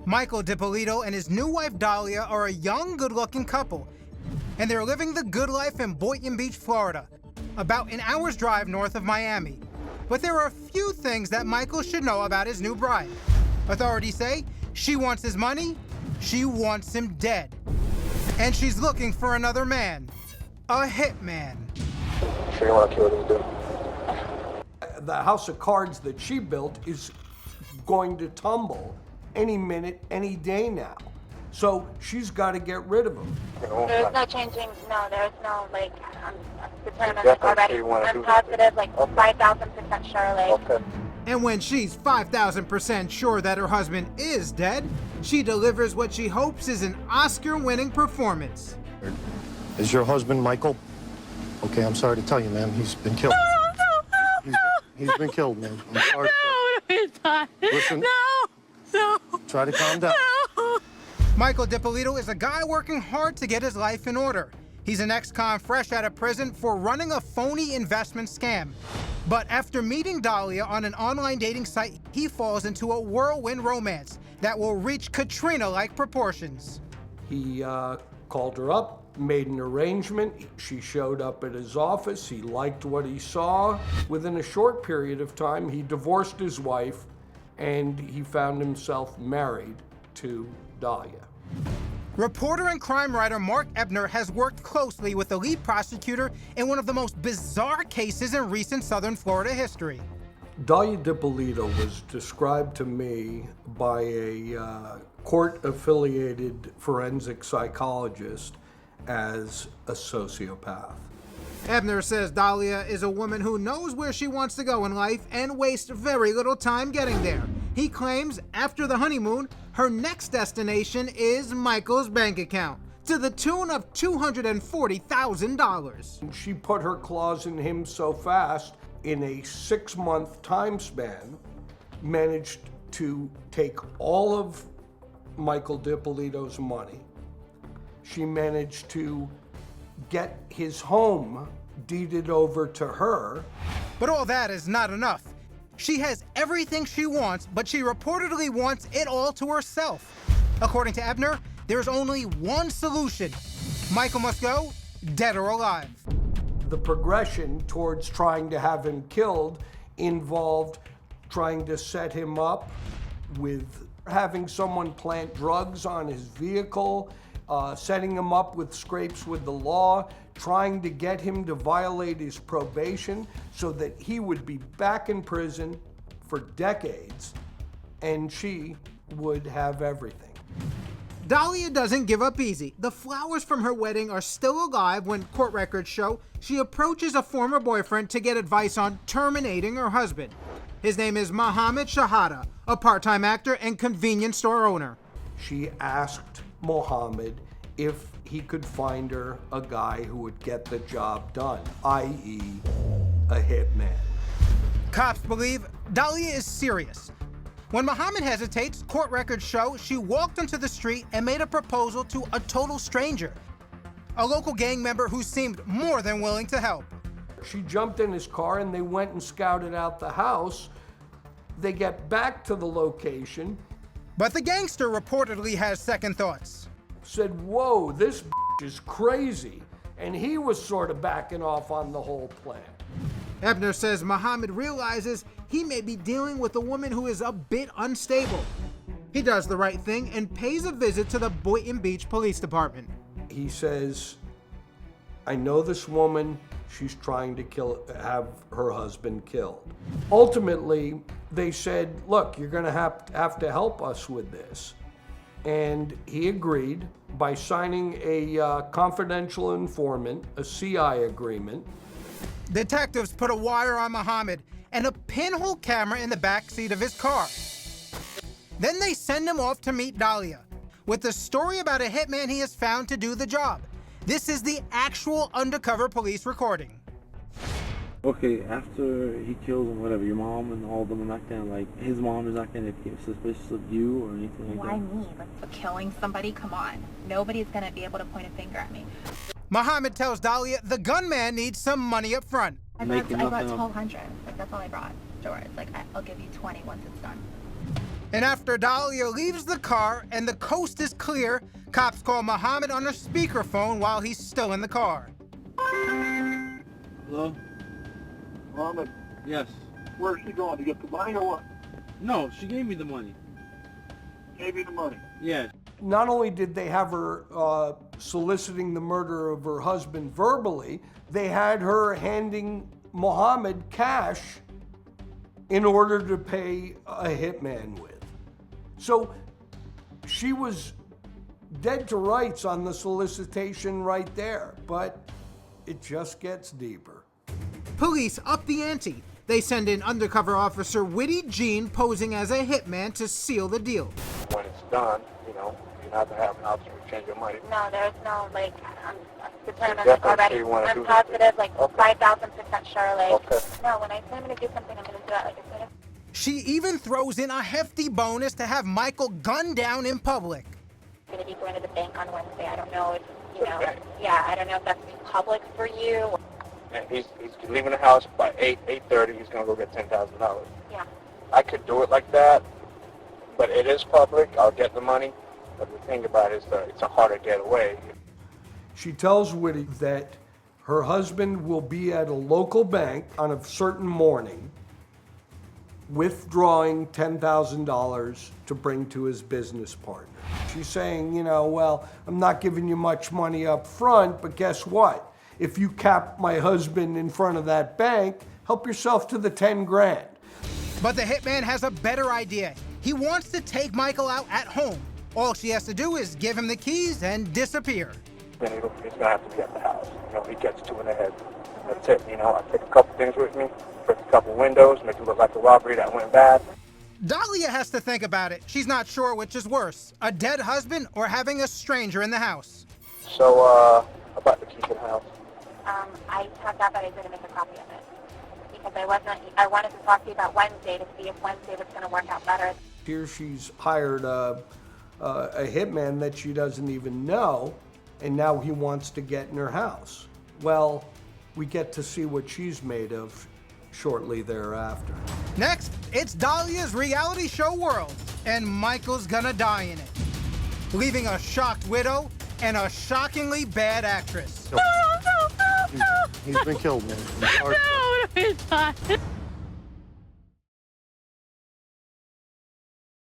Michael Dippolito and his new wife Dalia are a young, good-looking couple, and they're living the good life in Boynton Beach, Florida, about an hour's drive north of Miami. But there are a few things that Michael should know about his new bride. Authorities say she wants his money, she wants him dead, and she's looking for another man, a hitman. Sure you want to kill this dude? The house of cards that she built is going to tumble any minute, any day now. So she's got to get rid of him. There's no changing, no, there's no, like, I'm determined like, already. I'm positive, like, 5,000% sure, like. Okay. And when she's 5,000% sure that her husband is dead, she delivers what she hopes is an Oscar-winning performance. Is your husband Michael? Okay, I'm sorry to tell you, ma'am, he's been killed. He's been killed, man. I'm sorry. No, he's not. Listen. No. Try to calm down. No. Michael Dippolito is a guy working hard to get his life in order. He's an ex-con fresh out of prison for running a phony investment scam. But after meeting Dalia on an online dating site, he falls into a whirlwind romance that will reach Katrina-like proportions. He called her up, made an arrangement. She showed up at his office. He liked what he saw. Within a short period of time, he divorced his wife, and he found himself married to Dalia. Reporter and crime writer Mark Ebner has worked closely with the lead prosecutor in one of the most bizarre cases in recent Southern Florida history. Dalia Dippolito was described to me by a court-affiliated forensic psychologist as a sociopath. Ebner says Dalia is a woman who knows where she wants to go in life and wastes very little time getting there. He claims after the honeymoon, her next destination is Michael's bank account, to the tune of $240,000. She put her claws in him so fast, in a 6-month time span, managed to take all of Michael Dippolito's money. She managed to get his home deeded over to her. But all that is not enough. She has everything she wants, but she reportedly wants it all to herself. According to Ebner, there's only one solution. Michael must go, dead or alive. The progression towards trying to have him killed involved trying to set him up with having someone plant drugs on his vehicle, setting him up with scrapes with the law, trying to get him to violate his probation so that he would be back in prison for decades, and she would have everything. Dalia doesn't give up easy. The flowers from her wedding are still alive when court records show she approaches a former boyfriend to get advice on terminating her husband. His name is Mohammed Shahada, a part-time actor and convenience store owner. She asked Mohammed if he could find her a guy who would get the job done, i.e. a hitman. Cops believe Dalia is serious. When Mohammed hesitates, court records show she walked onto the street and made a proposal to a total stranger, a local gang member who seemed more than willing to help. She jumped in his car and they went and scouted out the house. They get back to the location. But the gangster reportedly has second thoughts. Said, whoa, this is crazy. And he was sort of backing off on the whole plan. Ebner says Mohammed realizes he may be dealing with a woman who is a bit unstable. He does the right thing and pays a visit to the Boynton Beach Police Department. He says, I know this woman, she's trying to have her husband killed. Ultimately, they said, look, you're gonna have to help us with this. And he agreed by signing a confidential informant, a CI agreement. Detectives put a wire on Mohammed and a pinhole camera in the back seat of his car. Then they send him off to meet Dalia with the story about a hitman he has found to do the job. This is the actual undercover police recording. Okay, after he kills him, whatever, your mom and all of them are not gonna, like, his mom is not gonna get suspicious of you or anything like that? Why me? Like, killing somebody? Come on. Nobody's gonna be able to point a finger at me. Mohammed tells Dalia the gunman needs some money up front. I brought $1,200. Like, that's all I brought. Sure. It's like, I'll give you 20 once it's done. And after Dalia leaves the car and the coast is clear, cops call Muhammad on a speakerphone while he's still in the car. Hello? Mohammed, Yes. where's she going? To get the money or what? No, she gave me the money. Gave you the money. Yeah. Not only did they have her soliciting the murder of her husband verbally, they had her handing Muhammad cash in order to pay a hitman with. So she was dead to rights on the solicitation right there, but it just gets deeper. Police up the ante. They send in undercover officer Witty Jean posing as a hitman to seal the deal. When it's done, you know, you have to have an option to change your money. No, there's no, like, I'm determined Definitely already. you wanna I'm do positive, like, Okay. 5,000% sure, like, Okay. no, when I say I'm going to do something, I'm going to do it, like, as soon as She even throws in a hefty bonus to have Michael gunned down in public. I'm going to be going to the bank on Wednesday. I don't know if, you know, Okay. yeah, I don't know if that's public for you. And he's leaving the house by 8:30. He's gonna go get $10,000. Yeah. I could do it like that, but it is public. I'll get the money. But the thing about it is that it's a harder getaway. She tells Witty that her husband will be at a local bank on a certain morning withdrawing $10,000 to bring to his business partner. She's saying, you know, well, I'm not giving you much money up front, but guess what? If you cap my husband in front of that bank, help yourself to the 10 grand. But the hitman has a better idea. He wants to take Michael out at home. All she has to do is give him the keys and disappear. Then he's gonna have to be at the house. You know, he gets two in the head. That's it. You know, I take a couple things with me, break a couple windows, make it look like a robbery that went bad. Dalia has to think about it. She's not sure which is worse, a dead husband or having a stranger in the house. So, about the key to the house. I have that, but I didn't make a copy of it. Because I wanted to talk to you about Wednesday to see if Wednesday was going to work out better. Here she's hired a hitman that she doesn't even know, and now he wants to get in her house. Well, we get to see what she's made of shortly thereafter. Next, it's Dalia's reality show world, and Michael's gonna die in it, leaving a shocked widow and a shockingly bad actress. He's been killed, man. I'm sorry. No, it's not.